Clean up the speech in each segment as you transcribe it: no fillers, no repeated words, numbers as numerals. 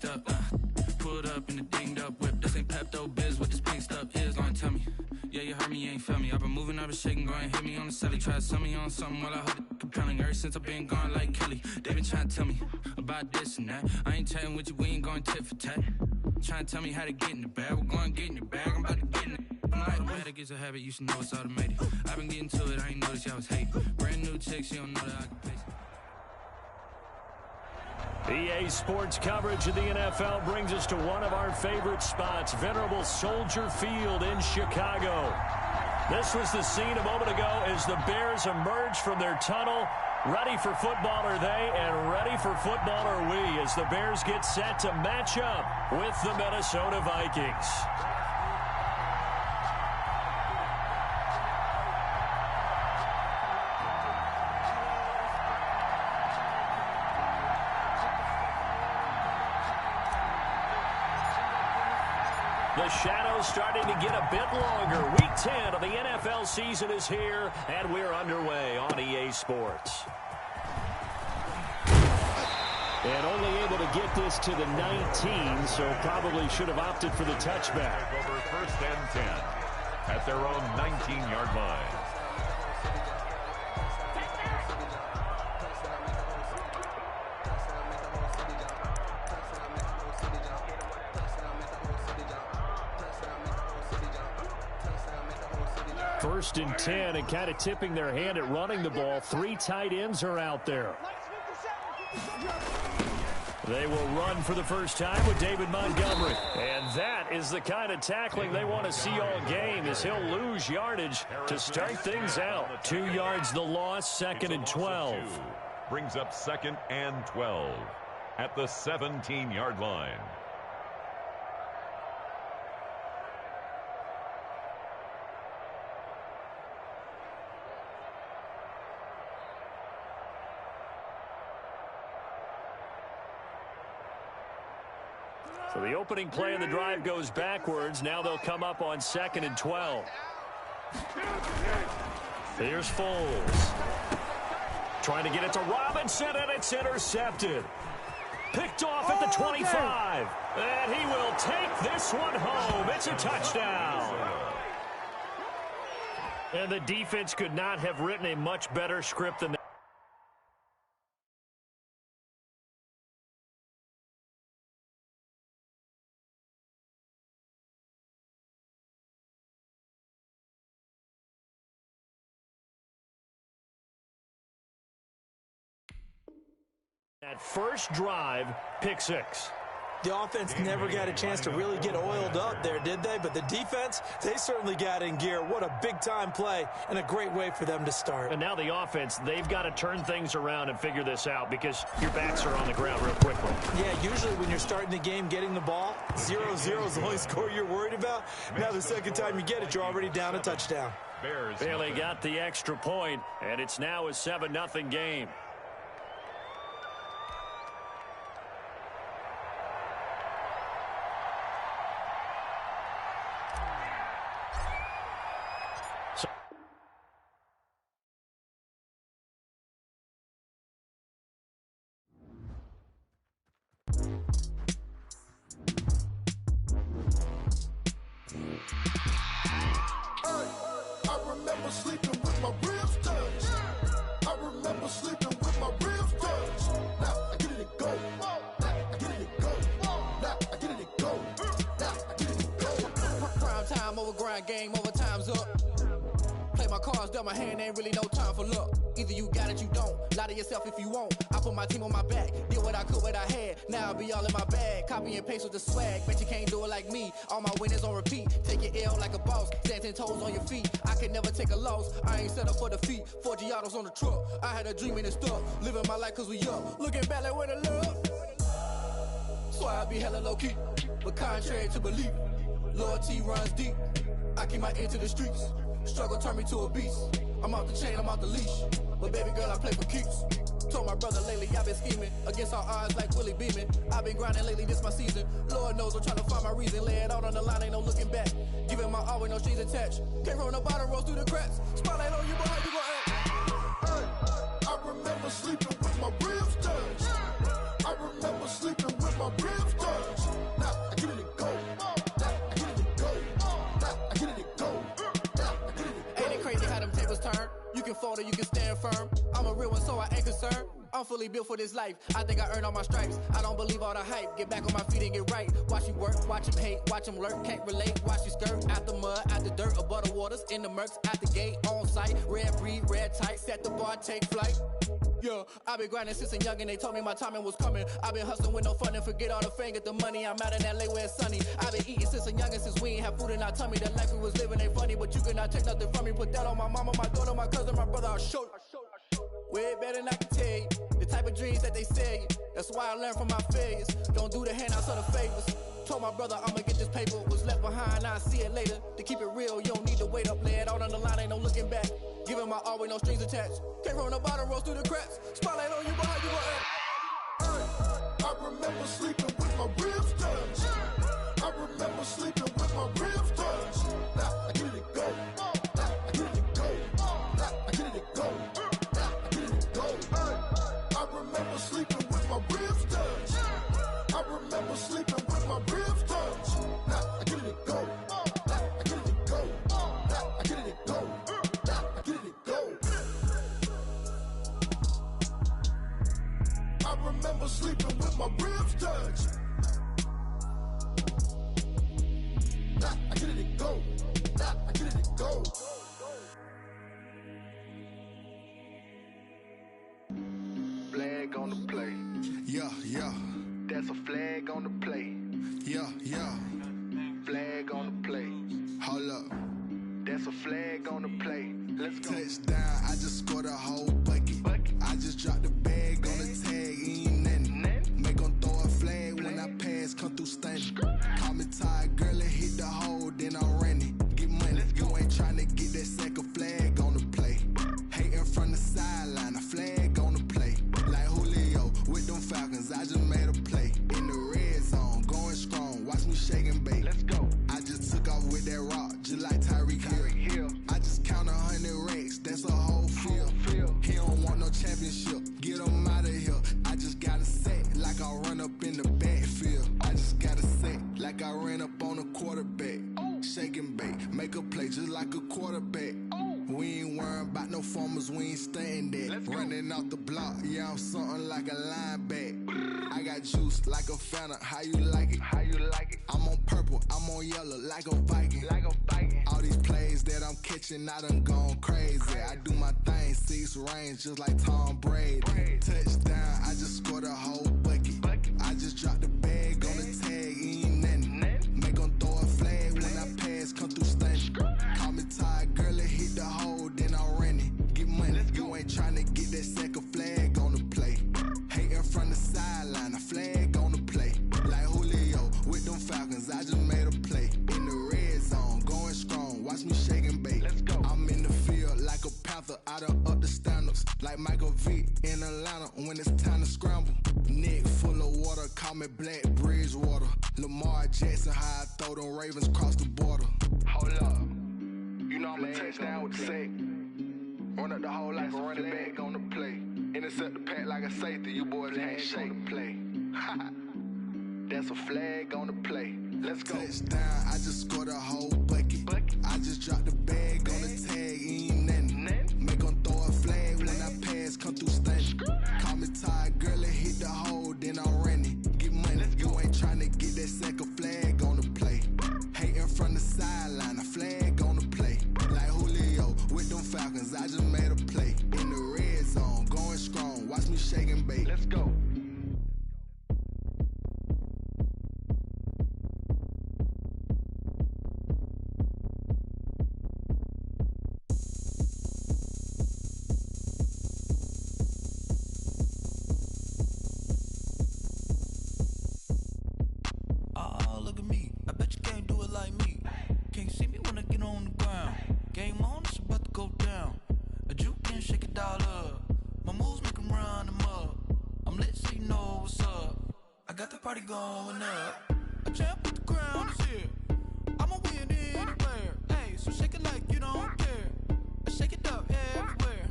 Up, pulled up in the dinged up whip. This ain't Pepto Biz. What this pink stuff is? Gonna tell me. Yeah, you heard me, you ain't felt me. I've been moving, I've been shaking, go and hit me on the celly. Try to sell me on something while I heard it compelling. Ever since I've been gone like Kelly, they been trying to tell me about this and that. I ain't chatting with you, we ain't going tit for tat. Trying to tell me how to get in the bag. We're going to get in your bag, I'm about to get in it. I'm like, the that gets a habit, you should know it's automated. I've been getting to it, I ain't noticed y'all was hating. Brand new chick, she don't know that I can pace it. EA Sports coverage of the NFL brings us to one of our favorite spots, venerable Soldier Field in Chicago. This was the scene a moment ago as the Bears emerged from their tunnel. Ready for football are they, and ready for football are we, as the Bears get set to match up with the Minnesota Vikings. The shadow's starting to get a bit longer. Week 10 of the NFL season is here, and we're underway on EA Sports. And only able to get this to the 19, so probably should have opted for the touchback. Over 1st and 10 at their own 19-yard line. First and 10, and kind of tipping their hand at running the ball. 3 tight ends are out there. They will run for the first time with David Montgomery. And that is the kind of tackling they want to see all game, as he'll lose yardage to start things out. 2 yards the loss, 2nd and 12. Brings up 2nd and 12 at the 17-yard line. So the opening play of the drive goes backwards. Now they'll come up on 2nd and 12. Here's Foles. Trying to get it to Robinson, and it's intercepted. Picked off at the 25. And he will take this one home. It's a touchdown. And the defense could not have written a much better script than that. That first drive, pick 6. The offense never got a chance to really get oiled up there, did they? But the defense, they certainly got in gear. What a big-time play and a great way for them to start. And now the offense, they've got to turn things around and figure this out, because your backs are on the ground real quickly. Yeah, usually when you're starting the game, getting the ball, 0-0 is the only score you're worried about. Now the second time you get it, you're already down a touchdown. Bailey got the extra point, and it's now a 7-0 game. Game over, time's up. Play my cards, dealt my hand, ain't really no time for luck. Either you got it, you don't. Lie to yourself if you won't. I put my team on my back, did what I could, what I had. Now I'll be all in my bag, copy and paste with the swag. Bet you can't do it like me. All my winners on repeat. Take your L like a boss, stand 10 toes on your feet. I can never take a loss. I ain't set up for defeat. 4 Giottos on the truck. I had a dream and it stuck. Living my life cause we up. Looking back like where the love. So I be hella low key, but contrary to belief, loyalty runs deep. I keep my ear to the streets. Struggle turned me to a beast. I'm off the chain, I'm off the leash. But baby girl, I play for keeps. Told my brother lately, I've been scheming against all odds like Willie Beeman. I've been grinding lately, this my season. Lord knows I'm trying to find my reason. Lay it out on the line, ain't no looking back. Giving my all with no strings attached. Came from the bottom, rose through the cracks. Spotlight on you, but how you gon' act? Hey, I remember sleeping with my ribs touched. I remember sleeping with my ribs touched. shoulder, you can stand firm. I'm a real one, so I ain't concerned. I'm fully built for this life. I think I earned all my stripes. I don't believe all the hype. Get back on my feet and get right. Watch you work, watch him hate, watch him lurk. Can't relate, watch you skirt. Out the mud, out the dirt, above the waters, in the murks, out the gate, on site. Red breed, red tight, set the bar, take flight. Yeah, I been grinding since a youngin', they told me my timing was coming. I been hustling with no fun and forget all the fame, get the money. I'm out in LA where it's sunny. I been eating since a youngin', since we ain't have food in our tummy. The life we was living ain't funny, but you cannot take nothing from me. Put that on my mama, my daughter, my cousin, my brother, I'll show you. Way better than I can tell you. The type of dreams that they sell you. That's why I learned from my failures. Don't do the handouts or the favors. Told my brother I'ma get this paper. Was left behind, I'll see it later. To keep it real, you don't need to wait up. Lay it out on the line, ain't no looking back. Giving my all with no strings attached. Can't roll the bottom, roll through the cracks. Spotlight on you, but how you gon' act? I remember sleeping with my ribs touched. I remember sleeping with my ribs touched. Now I get it go. Now I get it go. Now I get it go. Now I get it go. I remember sleeping with my ribs touched. I remember sleeping with my ribs touched. Now I get it go. Now I get it go. Now I get it go. Now I get it go. I remember sleeping with my ribs touched. Now I get it go. Now I get it go. Flag on the play. Yeah, yeah. That's a flag on the play. Yeah, yeah. Flag on the play. Hold up. That's a flag on the play. Let's go. Touchdown, I just scored a whole bucket. I just dropped the bag on the tag, ain't nothing. Make 'em throw a flag when I pass, come through stunning. Call me tired, girl, and hit the hole, then I'm running. Get money, you ain't tryna get that second flag on the play. Hating from the sideline, a flag on the play. Like Julio with them Falcons, I just made a play. In the red zone, going strong, watch me shake and bake. Let's go. I just took off with that rock, just like Tyreek Hill. I just count 100 racks, that's a whole field. He don't want no championship, get him out of here. I just got a set, like I run up in the backfield. I just got a set, like I ran up on a quarterback. Shake and bake, make a play just like a quarterback. We ain't worrying about no formers, we ain't staying that. Running off the block, yeah, I'm something like a lineback. I got juice like a Fanta, how you like it? How you like it? I'm on purple, I'm on yellow, like a Viking. Like a Viking. All these plays that I'm catching, I done gone crazy. I do my thing, 6 range, just like Tom Brady. Touchdown, I just scored a whole bucket. I just dropped the bag on the tag, ain't nothing. Make 'em throw a flag when I pass, come through stunning. Call me tired, girl, and hit the hole, then I'm running. Get money, you ain't tryna get that second flag on the play. Hating from the sideline, a flag on the play. Like Julio with them Falcons, I just made a play. In the red zone, going strong, watch me shake and bake. Let's go. I'm in the field like a Panther, I done up the standards. Like Michael Vick in Atlanta when it's time to scramble. Neck full of water, call me Black Bridgewater. Lamar Jackson, how I throw them Ravens cross the border. Hold up. You know I'm a touchdown with the sack. Run up the whole like a running back on the play. Intercept the pack like a safety. You boys can't shake the play. That's a flag on the play. Let's go. Touchdown, I just scored a whole bucket. I just dropped the bag on the tag, ain't nothing. Make 'em throw a flag when I pass, come through stunning. Call me tired, girl, and hit the hole, then I'm running. Get money, you ain't tryna get that second flag on the play. Hating from the sideline, a flag on the play. Like Julio with them Falcons, I just made a play. In the red zone, going strong, watch me shake and bake. Let's go. Oh, look at me. I bet you can't do it like me. Can't see me when I get on the ground. Game on, it's about to go down. A juke and shake it all up. My moves make 'em run them up. I'm lit so you know what's up. I got the party going up. A champ with the crown is here. I'ma win anywhere. Hey, so shake it like you don't care. I shake it up everywhere.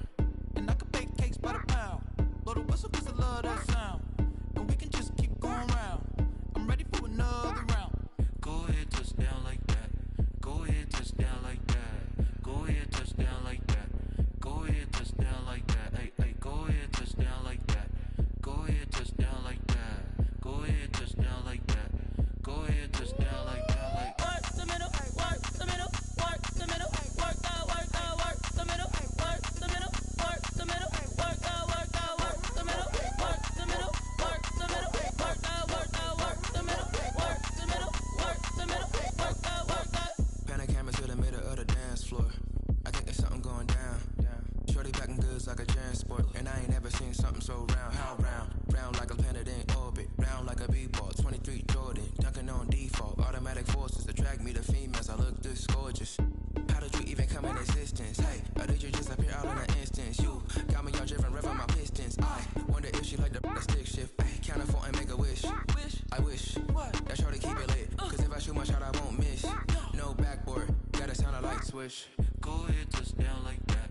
And I can bake cakes by the pound. Blow the whistle 'cause I love that sound. And we can just keep going round. I'm ready for another round. Go ahead, touchdown like that. Go ahead, touchdown like that. Go ahead, touchdown like that. Go ahead, touchdown. I shoot my shot, I won't miss. No backboard, gotta sound a light switch. Go ahead, touchdown like that.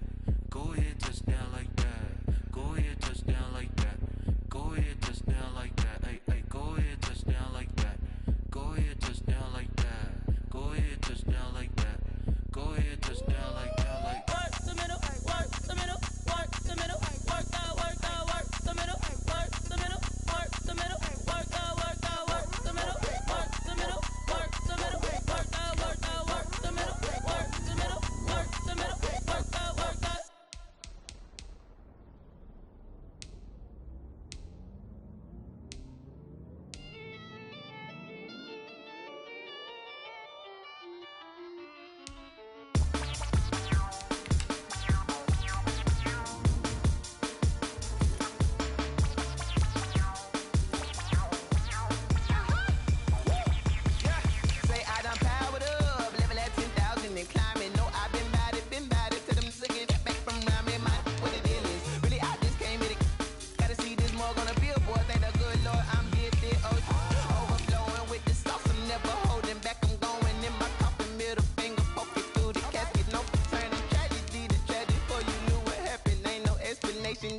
Go ahead, touchdown like that. Go ahead, touchdown like that. Go ahead, touchdown like that. Ay, ay, go ahead, touchdown like that. Go ahead, touchdown like that. Go ahead, touchdown like that. Go ahead, touchdown like that. Like work the middle, work the middle, work the middle, work out, work out, work the middle, work the middle, work the middle, work out, work out, work the middle, work the middle, work the middle, work out, work out, work the middle, work the middle, work the middle, work out, work out.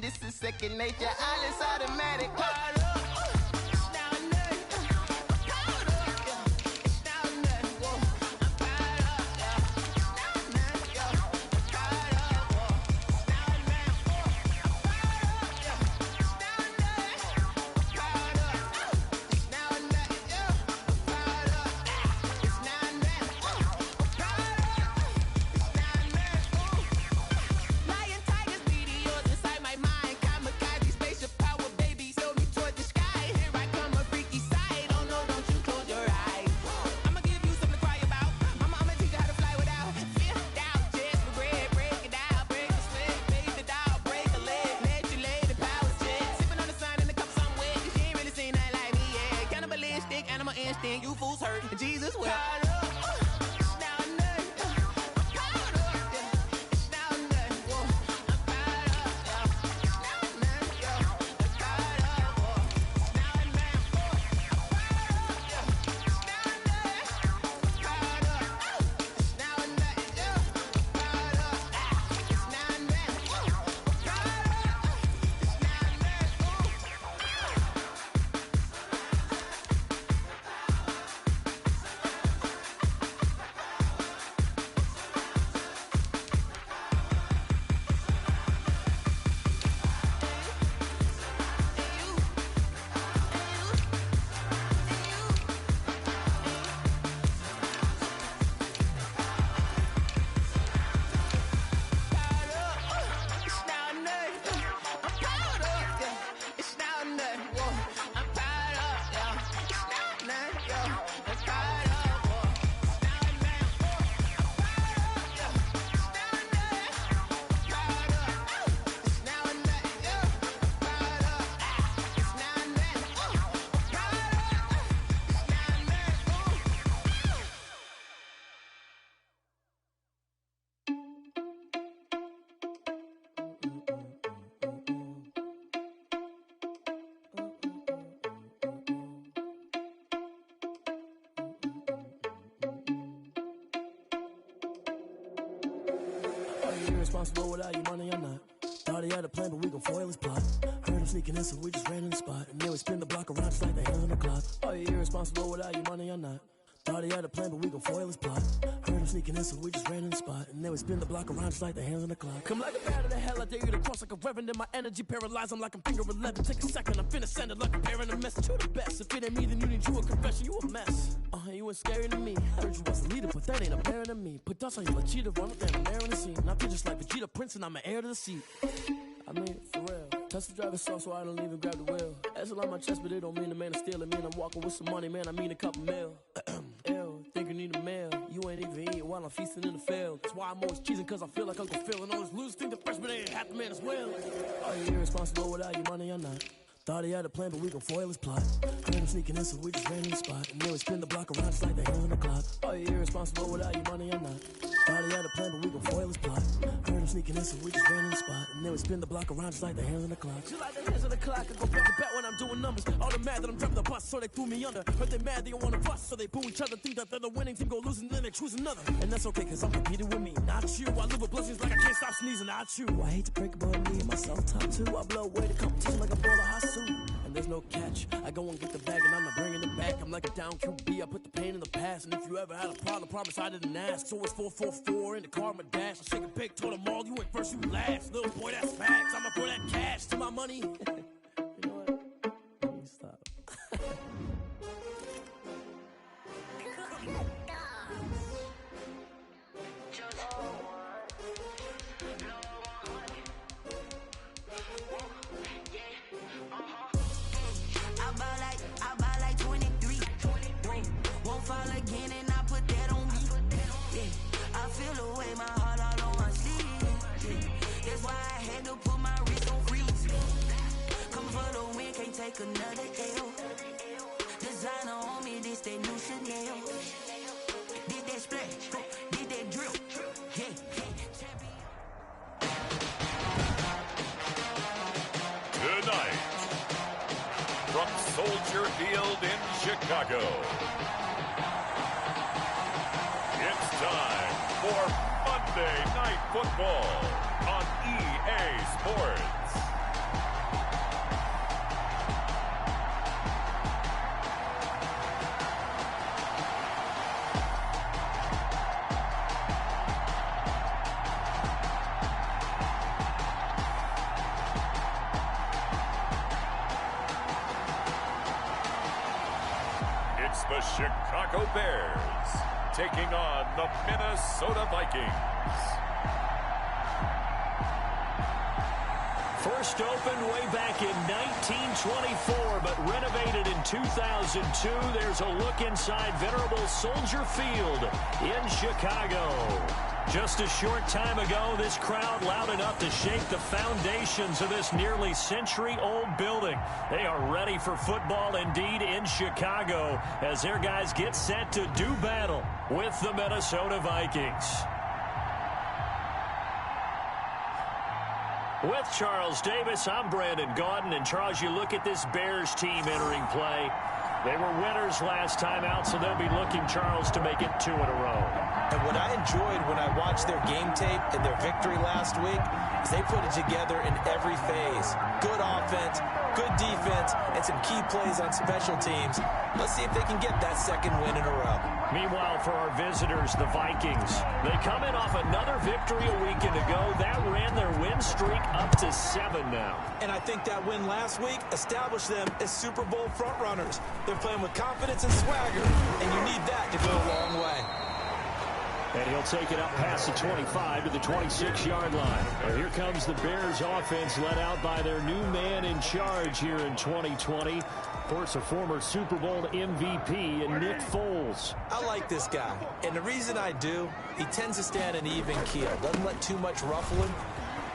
This is second nature, all is automatic. Caught up, it's down there. Caught up, yeah, it's down there. Whoa, I'm caught up, yeah, it's down there. Yeah, caught up, whoa, it's down there. Whoa, I'm caught up, yeah, it's down there. Caught up, it's down there. Yeah, caught up, it's down there. Caught up, it's down there. Lion, tigers, meteors inside my mind. Kamikaze, spaceship power, baby, sail me toward the sky. Here I come, a freaky side. Oh no, don't you close your eyes. I'ma give you something to cry about. I'ma teach you how to fly without fear, doubt, just regret. Break it out, break the sweat, fade it out, break a leg, let you lay the power check. Sipping on the sun in the cup somewhere, 'cause you ain't really seen nothing like me, yeah. Cannibalistic, animal instinct, you fools hurt. Jesus will. It's down there. I'm caught up, yeah. It's down there. Whoa, I'm caught up, yeah. It's down there, yeah. I'm caught up, whoa. It's down there. Whoa, I'm caught up, yeah. It's down there. I'm caught up. It's down there, yeah. I'm caught up. It's down there. Whoa, I'm caught up. It's down there. It's down there. I'm caught up, yeah. It's down there. Whoa, I'm caught up, yeah. It's down there, yeah. I'm caught up, whoa. It's down there. Whoa, I'm caught up, yeah. It's down there. I'm caught up. It's down there, yeah. I'm caught up. It's down there. Whoa, I'm caught up. It's down there. Are you irresponsible without your money or not? Thought he had a plan, but we gon' foil his plot. Heard him sneaking in, so we just ran in the spot. And then we spin the block around just like the hands on the clock. Are you irresponsible without your money or not? Thought he had a plan, but we gon' foil his plot. Heard him sneaking in, so we just ran in the spot. And then we spin the block around just like the hands on the clock. Come like a bat of the hell, I dare you to cross like a reverend. In my energy paralyzed, I'm like I'm finger 11. Take a second, I'm finna send it like a parent a message. You the best, if it ain't me, then you need you a confession. You a mess. You ain't scary to me. Heard you was a leader, but that ain't apparent to me. Put dust on you like cheetah, run up there and air in the scene. Not just like Vegeta Prince, and I'm an heir to the seat. I mean, for real. Touch the driver's soft, so I don't even grab the wheel. That's a lot on my chest, but it don't mean the man is stealing. Mean I'm walking with some money, man. I mean a couple mil. Ew, think you need a meal. You ain't even eating while I'm feasting in the field. That's why I'm always cheesing, cause I feel like Uncle Phil. And all this losers think the freshman ain't half the man as well. Are you irresponsible without your money or not? Thought he had a plan, but we gon' foil his plot. Heard him sneaking in, so we just ran in the spot. And then we spin the block around just like the hands on the clock. Are you irresponsible without your money or not? Thought he had a plan, but we gon' foil his plot. Heard him sneaking in, so we just ran in the spot. And then we spin the block around just like the hands on the clock. Just like the hands on the clock, I go back to back when I'm doing numbers. All the mad that I'm driving the bus, so they threw me under. Heard they mad, they don't wanna bust, so they boo each other. Think that they're the winning team, go losing, then they choose another. And that's okay, cause I'm competing with me, not you. I live with blessings like I can't stop sneezing, not you. I hate to break it, but me and myself top two. I blow away the competition like a ball of hot soup. And there's no catch, I go and get the bag, and I'm not bringing it back. I'm like a down QB, I put the pain in the past. And if you ever had a problem, promise I didn't ask. So it's 4-4-4 in the car, my dash. I shake a big, told them all, you went first, you last. Little boy, that's facts. I'ma throw that cash to my money. You know what? Let me stop. I buy like 23. Won't fall again and I put that on me. Yeah, I feel away, my heart all on my sleeve. Yeah, that's why I had to put my wrist on freeze. Come for the win, can't take another L. Designer on me, this that new Chanel. Did that splash, did that drip. Yeah, Tonight, from Soldier Field in Chicago, it's time for Monday Night Football on EA Sports. It's the Chicago Bears taking on the Minnesota Vikings. First opened way back in 1924, but renovated in 2002. There's a look inside venerable Soldier Field in Chicago. Just a short time ago, this crowd loud enough to shake the foundations of this nearly century-old building. They are ready for football indeed in Chicago as their guys get set to do battle with the Minnesota Vikings. With Charles Davis, I'm Brandon Gaudin. And Charles, you look at this Bears team entering play. They were winners last time out, so they'll be looking, Charles, to make it 2 in a row. And what I enjoyed when I watched their game tape and their victory last week is they put it together in every phase. Good offense, good defense, and some key plays on special teams. Let's see if they can get that second win in a row. Meanwhile, for our visitors, the Vikings, they come in off another victory a weekend ago. That ran their win streak up to 7 now. And I think that win last week established them as Super Bowl frontrunners. They're playing with confidence and swagger, and you need that to go a long way. And he'll take it up past the 25 to the 26-yard line. Well, here comes the Bears offense led out by their new man in charge here in 2020. Of course, a former Super Bowl MVP in Nick Foles. I like this guy, and the reason I do, he tends to stand an even keel. Doesn't let too much ruffle him.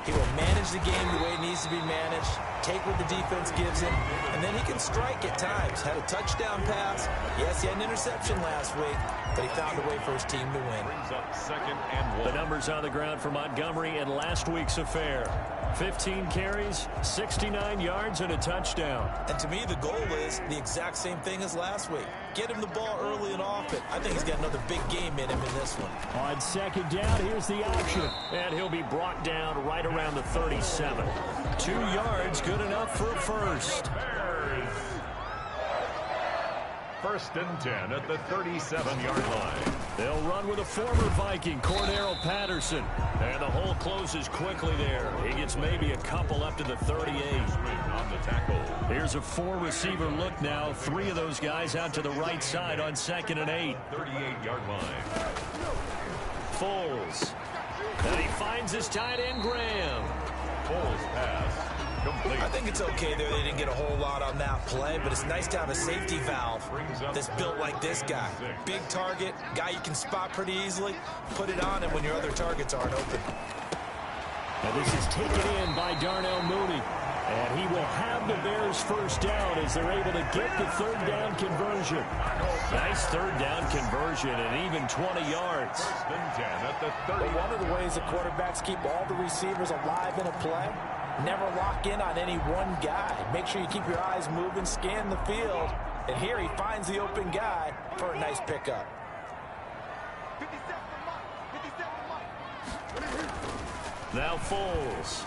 He will manage the game the way it needs to be managed, take what the defense gives him, and then he can strike at times. Had a touchdown pass. Yes, he had an interception last week, but he found a way for his team to win. Brings up 2nd and 1. The numbers on the ground for Montgomery in last week's affair. 15 carries, 69 yards, and a touchdown. And to me, the goal is the exact same thing as last week. Get him the ball early and often. I think he's got another big game in him in this one. On 2nd down, here's the option. And he'll be brought down right around the 37. 2 yards, good enough for a first. 1st and 10 at the 37-yard line. They'll run with a former Viking, Cordero Patterson. And the hole closes quickly there. He gets maybe a couple up to the 38. On the tackle. Here's a 4-receiver look now. 3 of those guys out to the right side on 2nd and 8. 38-yard line. Foles. And he finds his tight end, Graham. Foles pass. Complete. I think it's okay there. They didn't get a whole lot on that play, but it's nice to have a safety valve that's built like this guy. Big target, guy you can spot pretty easily. Put it on him when your other targets aren't open. And this is taken in by Darnell Mooney. And he will have the Bears first down as they're able to get the third down conversion. Nice third down conversion and even 20 yards. First and 10 at the 30. Well, one of the ways the quarterbacks keep all the receivers alive in a play, never lock in on any one guy. Make sure you keep your eyes moving, scan the field. And here he finds the open guy for a nice pickup. Now Foles.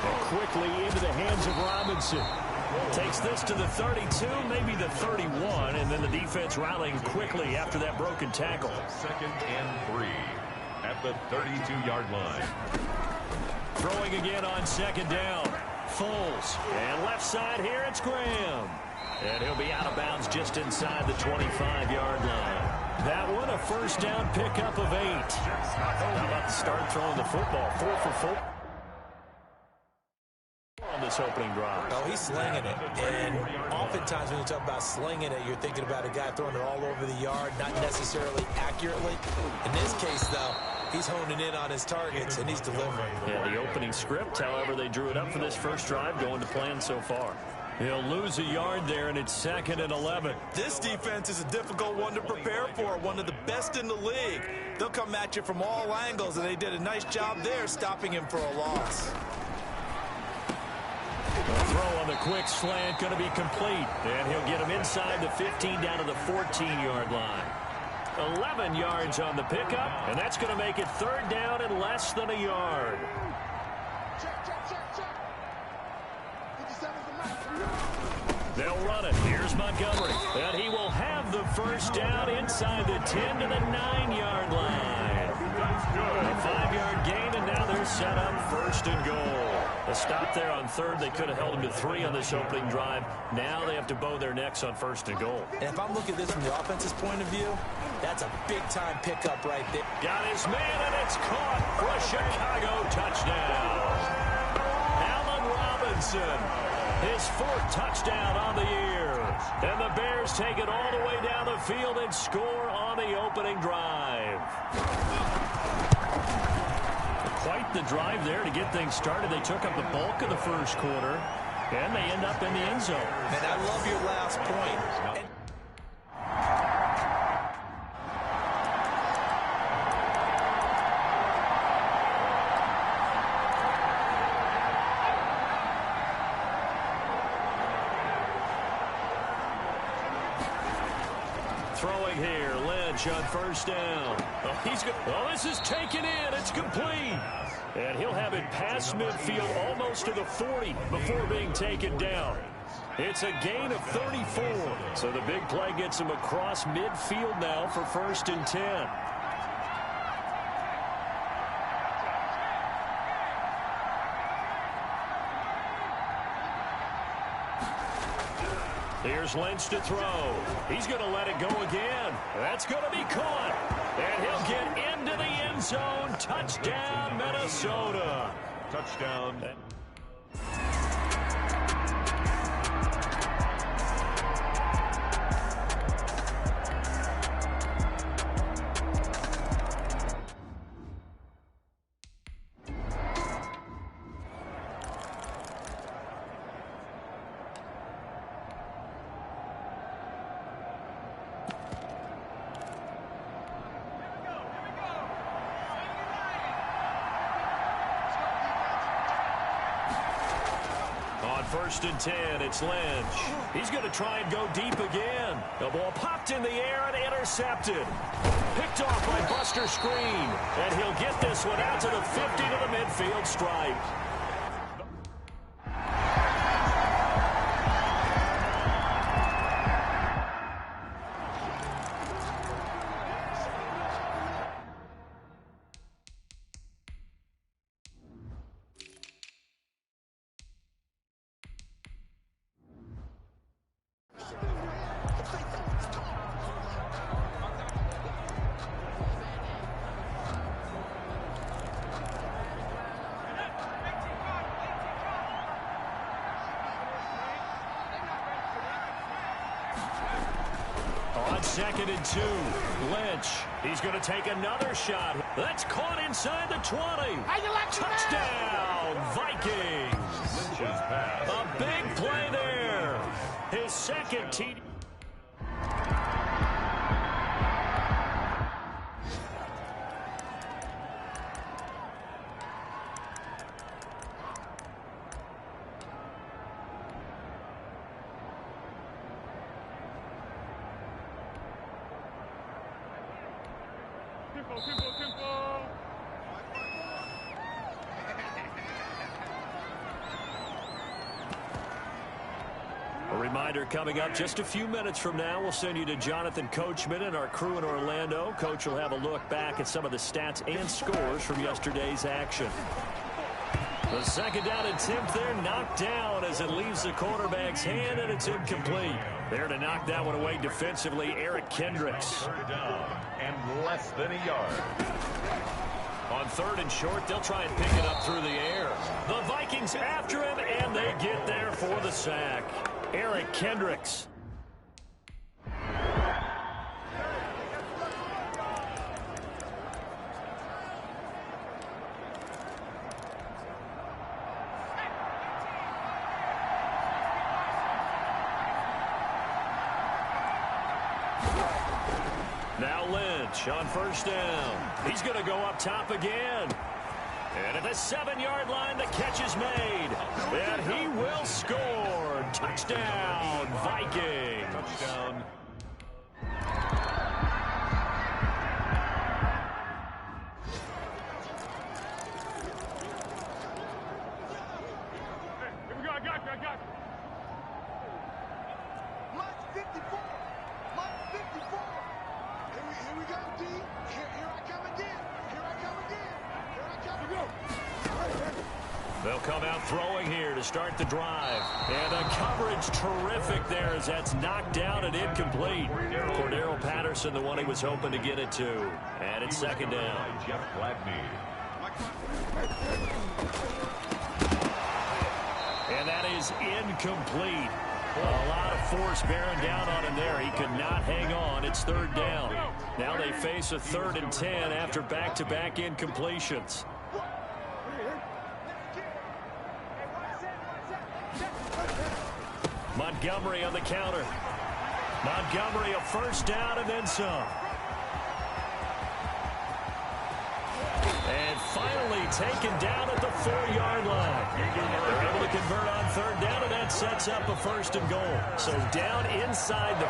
And quickly into the hands of Robinson. Takes this to the 32, maybe the 31, and then the defense rallying quickly after that broken tackle. Second and 3 at the 32-yard line. Throwing again on second down. Foles. And left side here, it's Graham. And he'll be out of bounds just inside the 25-yard line. That one, a first down pickup of 8. How about the start throwing the football? 4 for 4 on this opening drive. Oh, he's slinging it. And oftentimes when you talk about slinging it, you're thinking about a guy throwing it all over the yard, not necessarily accurately. In this case, though, he's honing in on his targets, and he's delivering. Yeah, the opening script, however, they drew it up for this first drive, going to plan so far. He'll lose a yard there, and it's 2nd and 11. This defense is a difficult one to prepare for, one of the best in the league. They'll come at you from all angles, and they did a nice job there stopping him for a loss. The throw on the quick slant going to be complete, and he'll get him inside the 15 down to the 14-yard line. 11 yards on the pickup, and that's going to make it third down and less than a yard. They'll run it. Here's Montgomery. And he will have the first down inside the 10 to the 9-yard line. A 5-yard gain, and now they're set up first and goal. A stop there on third. They could have held him to 3 on this opening drive. Now they have to bow their necks on first and goal. And if I'm looking at this from the offense's point of view, that's a big-time pickup right there. Got his man, and it's caught for a Chicago touchdown. Allen Robinson. His 4th touchdown on the year. And the Bears take it all the way down the field and score on the opening drive. Quite the drive there to get things started. They took up the bulk of the first quarter, and they end up in the end zone. And I love your last point. Throwing here, Lynch on first down. This is taken in. It's complete. And he'll have it past midfield almost to the 40 before being taken down. It's a gain of 34. So the big play gets him across midfield now for 1st and 10. Here's Lynch to throw. He's going to let it go again. That's going to be caught. And he'll get into the end zone. Touchdown, Minnesota. Touchdown. First and 10, it's Lynch. He's going to try and go deep again. The ball popped in the air and intercepted. Picked off by Buster Screen. And he'll get this one out to the 50 to the midfield stripe. Second and 2. Lynch. He's going to take another shot. That's caught inside the 20. Touchdown, Vikings. catches pass. A big play there. His second TD. A reminder coming up just a few minutes from now. We'll send you to Jonathan Coachman and our crew in Orlando. Coach will have a look back at some of the stats and scores from yesterday's action. The second down attempt there knocked down as it leaves the quarterback's hand, and it's incomplete. There to knock that one away defensively, Eric Kendricks. Third down and less than a yard. On third and short, they'll try and pick it up through the air. The Vikings after him, and they get there for the sack. Eric Kendricks. Now Lynch on first down. He's going to go up top again. And at the 7-yard line, the catch is made. And he will score. Touchdown, Vikings. Touchdown. Here we go, I got you. Mark 54. Mark 54. Here we go, D. Here I come again. They'll come out throwing here to start the drive. And the coverage terrific there as that's knocked down and incomplete. Cordero Patterson, the one he was hoping to get it to. And it's second down. Jeff Gladney. And that is incomplete. A lot of force bearing down on him there. He could not hang on. It's third down. Now they face a 3rd and 10 after back-to-back incompletions. Montgomery on the counter. Montgomery a first down and then some. And finally taken down at the 4-yard line. They're able to convert on third down, and that sets up a 1st and goal. So down inside the